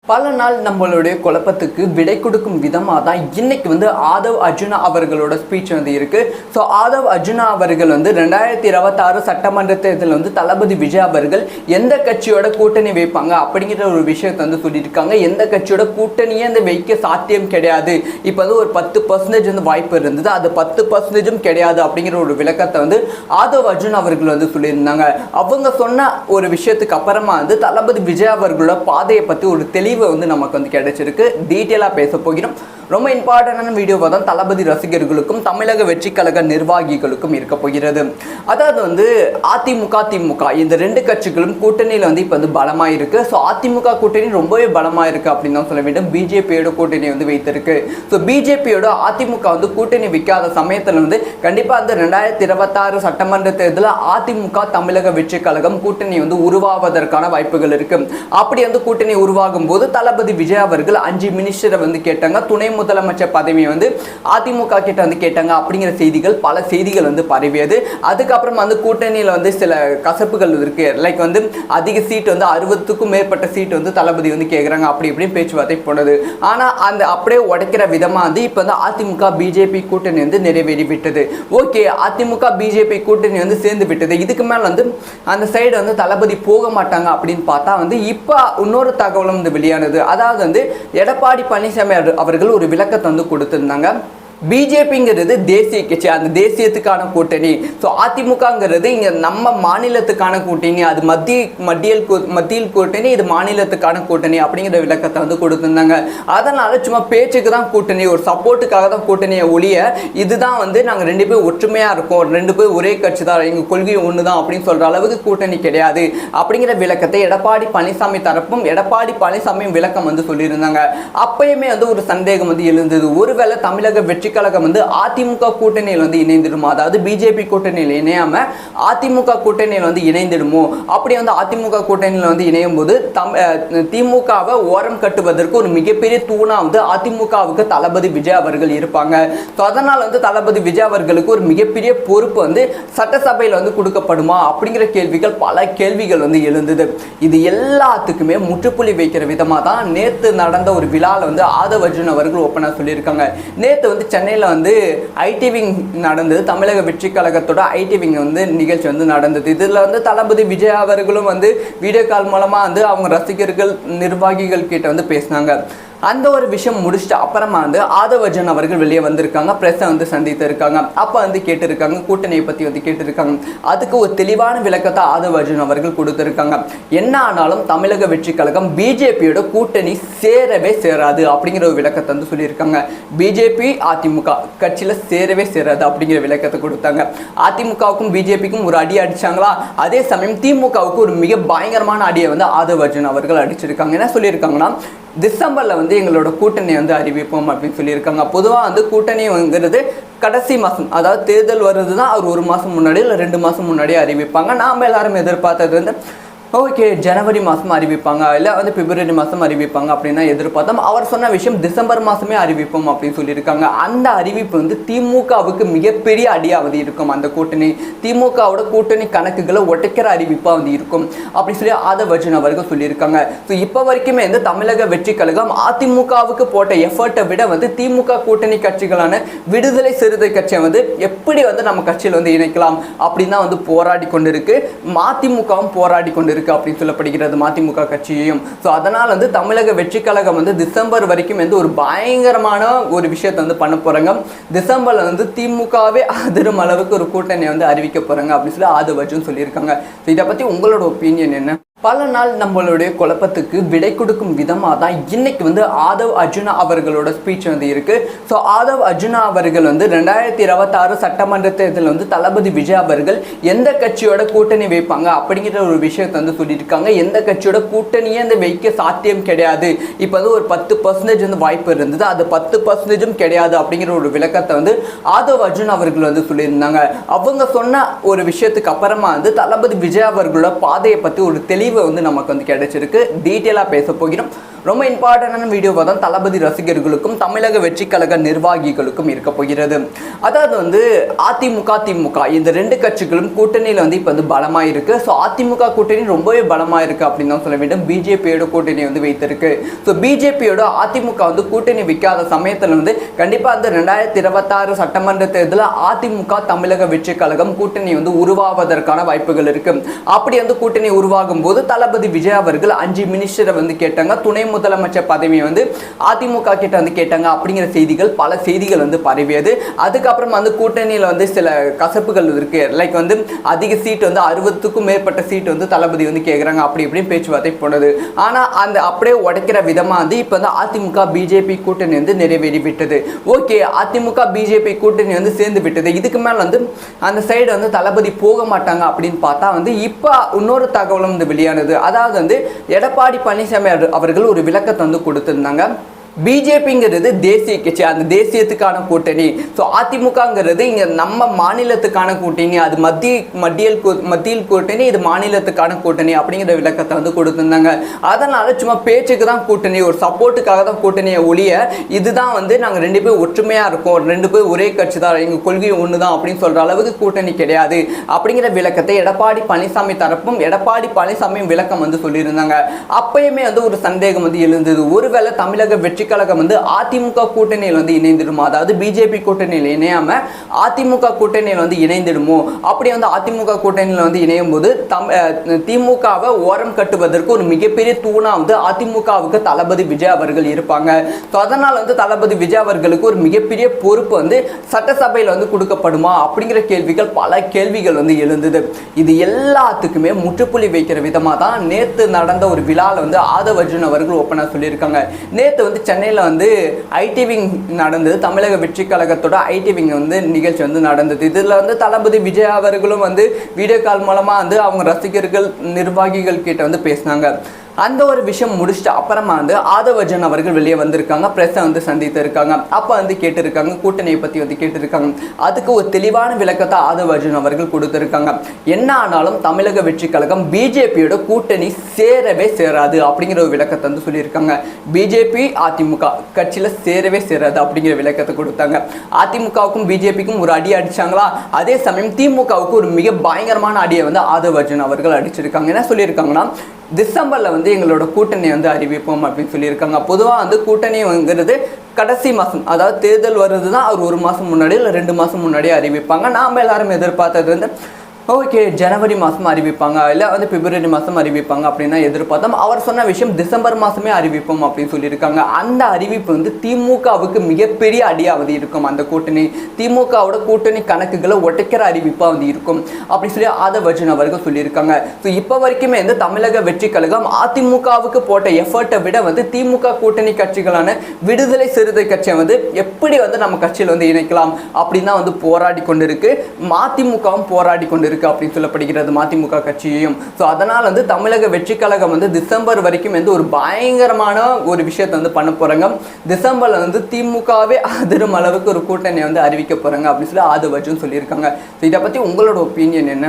பல நாள் நம்மளுடைய குழப்பத்துக்கு விடை கொடுக்கும் விதமாக தான் இன்னைக்கு ஆதவ் அர்ஜுனா அவர்களோட ஸ்பீச் இருக்கு. ஸோ ஆதவ் அர்ஜுனா அவர்கள் 2026 சட்டமன்ற தேர்தலில் தளபதி விஜய் அவர்கள் எந்த கட்சியோட கூட்டணி வைப்பாங்க அப்படிங்கிற ஒரு விஷயத்தை சொல்லியிருக்காங்க. எந்த கட்சியோட கூட்டணியே வைக்க சாத்தியம் கிடையாது. இப்போ ஒரு 10% வாய்ப்பு இருந்தது, அது 10% கிடையாது அப்படிங்கிற ஒரு விளக்கத்தை ஆதவ் அர்ஜுனா அவர்கள் சொல்லியிருந்தாங்க. அவங்க சொன்ன ஒரு விஷயத்துக்கு அப்புறமா தளபதி விஜய் அவர்களோட பாதையை பற்றி ஒரு தெளிவு நமக்கு கிடைச்சிருக்கு. டீட்டெயிலா பேச போகிறோம். ரொம்ப இம்பார்ட்டன்டான வீடியோவாக தான் தளபதி ரசிகர்களுக்கும் தமிழக வெற்றி கழக நிர்வாகிகளுக்கும் இருக்க போகிறது. அதாவது அதிமுக திமுக இந்த ரெண்டு கட்சிகளும் கூட்டணியில் இப்போ பலமாக இருக்கு. ஸோ அதிமுக கூட்டணி ரொம்பவே பலமாக இருக்கு அப்படின்னு தான் சொல்ல வேண்டும். பிஜேபியோட கூட்டணி வைத்திருக்கு. ஸோ பிஜேபியோட அதிமுக கூட்டணி வைக்காத சமயத்தில் கண்டிப்பாக 2026 சட்டமன்ற தேர்தலில் அதிமுக தமிழக வெற்றி கழகம் கூட்டணி உருவாவதற்கான வாய்ப்புகள் இருக்கு. அப்படி கூட்டணி உருவாகும் போது தளபதி விஜய் அவர்கள் 5 மினிஸ்டரை கேட்டாங்க. துணை முதலமைச்சர் பதவியை அதிமுக கிட்ட கேட்டாங்க அப்படிங்கிற செய்திகள் பல செய்திகள் பரவியது. அதுக்கப்புறம் கூட்டணியில் சில கசப்புகள் இருக்கு. லைக் அதிக சீட் 60க்கும் மேற்பட்ட சீட் தளபதி கேட்குறாங்க. அப்படி இப்படி பேச்சுவார்த்தை போனது. ஆனால் அந்த அப்படியே உடைக்கிற விதமாக இப்போ அதிமுக பிஜேபி கூட்டணி நிறைவேறி விட்டது. ஓகே, அதிமுக பிஜேபி கூட்டணி சேர்ந்து விட்டது. இதுக்கு மேலே அந்த சைடு தளபதி போக மாட்டாங்க அப்படின்னு பார்த்தா இப்போ இன்னொரு தகவலும் வெளியானது. அதாவது எடப்பாடி பழனிசாமி அவர்கள் ஒரு விளக்கத்தை கொடுத்திருந்தாங்க. பிஜேபிங்கிறது தேசிய கட்சி, அந்த தேசியத்துக்கான கூட்டணி. ஸோ அதிமுகங்கிறது இங்கே நம்ம மாநிலத்துக்கான கூட்டணி, அது மத்தியில் கூட்டணி, இது மாநிலத்துக்கான கூட்டணி அப்படிங்கிற விளக்கத்தை கொடுத்துருந்தாங்க. அதனால சும்மா பேச்சுக்கு தான் கூட்டணி, ஒரு சப்போர்ட்டுக்காக தான் கூட்டணியை ஒழிய இதுதான் நாங்கள் 2 பேரும் ஒற்றுமையாக இருக்கோம், 2 பேரும் ஒரே கட்சி தான், எங்கள் கொள்கை ஒன்று தான் அப்படின்னு சொல்கிற அளவுக்கு கூட்டணி கிடையாது அப்படிங்கிற விளக்கத்தை எடப்பாடி பழனிசாமி தரப்பும் எடப்பாடி பழனிசாமியும் விளக்கம் சொல்லியிருந்தாங்க. அப்பயுமே ஒரு சந்தேகம் எழுந்தது. ஒருவேளை தமிழக வெற்றி கழகம் அதிமுக கூட்டணியில் இணைந்திடுமோ, அதாவது பிஜேபி கூட்டணியில் இணையாம அதிமுக கூட்டணியில் இணைந்திடுமோ? அப்படி அதிமுக கூட்டணியில் இணையும் போது திமுகவை ஓரம் கட்டுவதற்கு ஒரு மிகப்பெரிய தூணா அதிமுகவுக்கு தளபதி விஜய் அவர்கள் இருப்பாங்க. அதனால் தளபதி விஜய் அவர்களுக்கு ஒரு மிகப்பெரிய பொறுப்பு சட்டசபையில் கொடுக்கப்படுமா அப்படிங்கிற கேள்விகள் பல கேள்விகள் எழுந்தது. இது எல்லாத்துக்குமே முற்றுப்புள்ளி வைக்கிற விதமாக தான் நேற்று நடந்த ஒரு விழாவில் ஆதவ் அர்ஜுன் அவர்கள் ஓப்பனாக சொல்லியிருக்காங்க. நேற்று சென்னையில் ஐடி விங் நடந்தது. தமிழக வெற்றி கழகத்தோட ஐடி விங் நிகழ்ச்சி நடந்தது. இதில் தளபதி விஜய் அவர்களும் வீடியோ கால் மூலமாக அவங்க ரசிகர்கள் நிர்வாகிகள் கிட்ட பேசினாங்க. அந்த ஒரு விஷயம் முடிச்சுட்டு அப்புறமா ஆதவ் அர்ஜுன் அவர்கள் வெளியே வந்திருக்காங்க, பிரஸ்ஸை சந்தித்து இருக்காங்க. அப்போ கேட்டிருக்காங்க, கூட்டணியை பற்றி கேட்டிருக்காங்க. அதுக்கு ஒரு தெளிவான விளக்கத்தை ஆதவ் அர்ஜுன் அவர்கள் கொடுத்துருக்காங்க. என்ன ஆனாலும் தமிழக வெற்றி கழகம் பிஜேபியோட கூட்டணி சேரவே சேராது அப்படிங்கிற ஒரு விளக்கத்தை சொல்லியிருக்காங்க. பிஜேபி அதிமுக கட்சியில் சேரவே சேராது அப்படிங்கிற விளக்கத்தை கொடுத்தாங்க. அதிமுகவுக்கும் பிஜேபிக்கும் ஒரு அடி அடிச்சாங்களா, அதே சமயம் திமுகவுக்கு ஒரு மிக பயங்கரமான அடியை ஆதவ் அர்ஜுன் அவர்கள் அடிச்சிருக்காங்க. என்ன சொல்லியிருக்காங்கன்னா, டிசம்பரில் எங்களோட கூட்டணி அறிவிப்போம் அப்படின்னு சொல்லியிருக்காங்க. பொதுவாக கூட்டணிங்கிறது கடைசி மாதம், அதாவது தேர்தல் வருது தான் அவர் 1 மாதம் முன்னாடி இல்லை 2 மாதம் முன்னாடியே அறிவிப்பாங்க. நாம் எல்லாரும் எதிர்பார்த்தது ஓகே ஜனவரி மாதம் அறிவிப்பாங்க, இல்லை பிப்ரவரி மாதம் அறிவிப்பாங்க அப்படின்னு தான் எதிர்பார்த்தோம். அவர் சொன்ன விஷயம் டிசம்பர் மாதமே அறிவிப்போம் அப்படின்னு சொல்லியிருக்காங்க. அந்த அறிவிப்பு திமுகவுக்கு மிகப்பெரிய அடியாவது இருக்கும். அந்த கூட்டணி திமுகவோட கூட்டணி கணக்குகளை ஒட்டைக்கிற அறிவிப்பாக இருக்கும் அப்படின்னு சொல்லி ஆதவ் அர்ஜுன் அவர்கள் சொல்லியிருக்காங்க. ஸோ இப்போ வரைக்குமே தமிழக வெற்றி கழகம் அதிமுகவுக்கு போட்ட எஃபர்ட்டை விட திமுக கூட்டணி கட்சிகளான விடுதலை சிறுத்தை கட்சியை எப்படி நம்ம கட்சியில் இணைக்கலாம் அப்படின்னு தான் போராடி கொண்டிருக்கு. மதிமுகவும் போராடி கொண்டு அப்படின்னு சொல்லப்படுகிறது, மதிமுக கட்சியையும். ஸோ அதனால் தமிழக வெற்றி கழகம் டிசம்பர் வரைக்கும் ஒரு பயங்கரமான ஒரு விஷயத்தை பண்ண போறாங்க. டிசம்பர்ல திமுகவே அதிரும் அளவுக்கு ஒரு கூட்டணி அறிவிக்க போறாங்க அப்படின்னு சொல்லி ஆதவ் அர்ஜுன் சொல்லியிருக்காங்க. இதை பத்தி உங்களோட ஒப்பீனியன் என்ன? பல நாள் நம்மளுடைய குழப்பத்துக்கு விடை கொடுக்கும் விதமாக தான் இன்னைக்கு ஆதவ் அர்ஜுனா அவர்களோட ஸ்பீச் இருக்கு. ஸோ ஆதவ் அர்ஜுனா அவர்கள் 2026 சட்டமன்ற தேர்தலில் தளபதி விஜய் அவர்கள் எந்த கட்சியோட கூட்டணி வைப்பாங்க அப்படிங்கிற ஒரு விஷயத்தை சொல்லியிருக்காங்க. எந்த கட்சியோட கூட்டணியே வைக்க சாத்தியம் கிடையாது. இப்போ ஒரு 10% வாய்ப்பு இருந்தது, அது 10% கிடையாது அப்படிங்கிற ஒரு விளக்கத்தை ஆதவ் அர்ஜுன் அவர்கள் சொல்லியிருந்தாங்க. அவங்க சொன்ன ஒரு விஷயத்துக்கு அப்புறமா தளபதி விஜய் அவர்களோட பாதையை பற்றி ஒரு தெளிவு நமக்கு கிடைச்சிருக்கு. டீட்டெயிலாக பேச போகிறோம். ரொம்ப இம்பார்ட்டன்டான வீடியோவாக தான் தளபதி ரசிகர்களுக்கும் தமிழக வெற்றி கழக நிர்வாகிகளுக்கும் இருக்க போகிறது. அதாவது வந்து அதிமுக திமுக இந்த ரெண்டு கட்சிகளும் கூட்டணியில் வந்து இப்போ வந்து பலமாக இருக்கு. ஸோ அதிமுக கூட்டணி ரொம்பவே பலமாக இருக்கு அப்படின்னு தான் சொல்ல வேண்டும். பிஜேபியோட கூட்டணி வந்து வைத்திருக்கு. ஸோ பிஜேபியோட அதிமுக வந்து கூட்டணி வைக்காத சமயத்தில் வந்து கண்டிப்பாக வந்து 2026 சட்டமன்ற தேர்தலில் அதிமுக தமிழக வெற்றி கழகம் கூட்டணி வந்து உருவாவதற்கான வாய்ப்புகள் இருக்கு. அப்படி வந்து கூட்டணி உருவாகும் போது தளபதி விஜய் அவர்கள் 5 மினிஸ்டரை வந்து கேட்டாங்க, துணை முதலமைச்சர் பதவியை வந்து அதிமுக கிட்ட வந்து கேட்டாங்க அப்படிங்கிற செய்திகள் பல செய்திகள் வந்து பரவியது. அதுக்கப்புறம் வந்து கூட்டணியில் வந்து சில கசப்புகள் இருக்கு. லைக் வந்து அதிக சீட் வந்து 60க்கும் மேற்பட்ட சீட் வந்து தளபதி வந்து கேட்குறாங்க, அப்படி இப்படின்னு பேச்சுவார்த்தை போனது. ஆனால் அந்த அப்படியே உடைக்கிற விதமாக வந்து இப்போ வந்து அதிமுக பிஜேபி கூட்டணி வந்து நிறைவேறி விட்டது. ஓகே, அதிமுக பிஜேபி கூட்டணி வந்து சேர்ந்து விட்டது. இதுக்கு மேலே வந்து அந்த சைடு வந்து தளபதி போக மாட்டாங்க அப்படின்னு பார்த்தா வந்து இப்போ இன்னொரு தகவலும் வந்து வெளியானது. அதாவது வந்து எடப்பாடி பழனிசாமி அவர்கள் ஒரு விளக்கத்தை வந்து கொடுத்திருந்தாங்க. பிஜேபிங்கிறது தேசிய கட்சி, அந்த தேசியத்துக்கான கூட்டணி. ஸோ அதிமுகங்கிறது இங்கே நம்ம மாநிலத்துக்கான கூட்டணி, அது மத்தியில் கூட்டணி, இது மாநிலத்துக்கான கூட்டணி அப்படிங்கிற விளக்கத்தை வந்து கொடுத்துருந்தாங்க. அதனால சும்மா பேச்சுக்கு தான் கூட்டணி, ஒரு சப்போர்ட்டுக்காக தான் கூட்டணியை ஒழிய இதுதான் வந்து நாங்கள் 2 பேரும் ஒற்றுமையாக இருக்கோம், 2 பேரும் ஒரே கட்சி தான், எங்கள் கொள்கை ஒன்று தான் அப்படின்னு சொல்கிற அளவுக்கு கூட்டணி கிடையாது அப்படிங்கிற விளக்கத்தை எடப்பாடி பழனிசாமி தரப்பும் எடப்பாடி பழனிசாமியும் விளக்கம் வந்து சொல்லியிருந்தாங்க. அப்பயுமே வந்து ஒரு சந்தேகம் வந்து எழுந்தது, ஒருவேளை தமிழக வெற்றி கழகம் வந்து அதிமுக கூட்டணியில் வந்து இணைந்திடுமோ, அதாவது பிஜேபி கூட்டணியில் இணையாம அதிமுக கூட்டணியில் வந்து இணைந்திடுமோ. அப்படி வந்து அதிமுக கூட்டணியில் வந்து இணையும் போது திமுகவை ஓரம் கட்டுவதற்கு ஒரு மிகப்பெரிய தூணா வந்து அதிமுகவுக்கு தளபதி விஜய் அவர்கள் இருப்பாங்க. ஸோ அதனால் வந்து தளபதி விஜய் அவர்களுக்கு ஒரு மிகப்பெரிய பொறுப்பு வந்து சட்டசபையில் வந்து கொடுக்கப்படுமா அப்படிங்கிற கேள்விகள் பல கேள்விகள் வந்து எழுந்தது. இது எல்லாத்துக்குமே முற்றுப்புள்ளி வைக்கிற விதமாக தான் நேற்று நடந்த ஒரு விழாவில் வந்து ஆதவ் அர்ஜுன் அவர்கள் ஓப்பனாக சொல்லியிருக்காங்க. நேற்று வந்து சென்னையில் வந்து ஐடி விங் நடந்தது, தமிழக வெற்றி கழகத்தோட ஐடி விங் வந்து நிகழ்ச்சி வந்து நடந்தது. இதில் வந்து தளபதி விஜய் அவர்களும் வந்து வீடியோ கால் மூலமாக வந்து அவங்க ரசிகர்கள் நிர்வாகிகள் கிட்ட வந்து பேசினாங்க. அந்த ஒரு விஷயம் முடிச்சுட்டு அப்புறமா வந்து ஆதவ் அர்ஜுன் அவர்கள் வெளியே வந்திருக்காங்க, பிரஸ்ஸை வந்து சந்தித்து இருக்காங்க. அப்போ வந்து கேட்டிருக்காங்க, கூட்டணியை பற்றி வந்து கேட்டிருக்காங்க. அதுக்கு ஒரு தெளிவான விளக்கத்தை ஆதவ் அர்ஜுன் அவர்கள் கொடுத்துருக்காங்க. என்ன ஆனாலும் தமிழக வெற்றி கழகம் பிஜேபியோட கூட்டணி சேரவே சேராது அப்படிங்கிற ஒரு விளக்கத்தை வந்து சொல்லியிருக்காங்க. பிஜேபி அதிமுக கட்சியில் சேரவே சேராது அப்படிங்கிற விளக்கத்தை கொடுத்தாங்க. அதிமுகவுக்கும் பிஜேபிக்கும் ஒரு அடி அடிச்சாங்களா, அதே சமயம் திமுகவுக்கு ஒரு மிக பயங்கரமான அடியை வந்து ஆதவ் அர்ஜுன் அவர்கள் அடிச்சிருக்காங்க. என்ன சொல்லியிருக்காங்கன்னா, டிசம்பரில் வந்து எங்களோட கூட்டணி வந்து அறிவிப்போம் அப்படின்னு சொல்லியிருக்காங்க. பொதுவாக வந்து கூட்டணிங்கிறது கடைசி மாதம், அதாவது தேர்தல் வருது தான் அவர் 1 மாதம் முன்னாடி இல்லை 2 மாதம் முன்னாடியே அறிவிப்பாங்க. நாம் எல்லாரும் எதிர்பார்த்தது வந்து ஓகே ஜனவரி மாதம் அறிவிப்பாங்க, இல்லை வந்து பிப்ரவரி மாதம் அறிவிப்பாங்க அப்படின்னு எதிர்பார்த்தோம். அவர் சொன்ன விஷயம் டிசம்பர் மாதமே அறிவிப்போம் அப்படின்னு சொல்லியிருக்காங்க. அந்த அறிவிப்பு வந்து திமுகவுக்கு மிகப்பெரிய அடியாவது இருக்கும். அந்த கூட்டணி திமுகவோட கூட்டணி கணக்குகளை ஒட்டைக்கிற அறிவிப்பாக வந்து இருக்கும் அப்படின்னு சொல்லி ஆதவ் அர்ஜுன் அவர்கள் சொல்லியிருக்காங்க. ஸோ இப்போ வரைக்குமே வந்து தமிழக வெற்றி கழகம் அதிமுகவுக்கு போட்ட எஃபர்ட்டை விட வந்து திமுக கூட்டணி கட்சிகளான விடுதலை சிறுத்தை கட்சியை வந்து எப்படி வந்து நம்ம கட்சியில் வந்து இணைக்கலாம் அப்படின்னு தான் வந்து போராடி கொண்டிருக்கு. மதிமுகவும் போராடி கொண்டிருக்கு அப்படின்னு சொல்லப்படுகிறது, மதிமுக கட்சியையும். ஸோ அதனால் வந்து தமிழக வெற்றி கழகம் வந்து டிசம்பர் வரைக்கும் வந்து ஒரு பயங்கரமான ஒரு விஷயத்தை வந்து பண்ண போறாங்க. டிசம்பர்ல வந்து திமுகவே அதிரும் அளவுக்கு ஒரு கூட்டணி வந்து அறிவிக்க போறாங்க அப்படின்னு சொல்லி ஆதவ் அர்ஜுன் சொல்லியிருக்காங்க. இதை பத்தி உங்களோட ஒப்பீனியன் என்ன?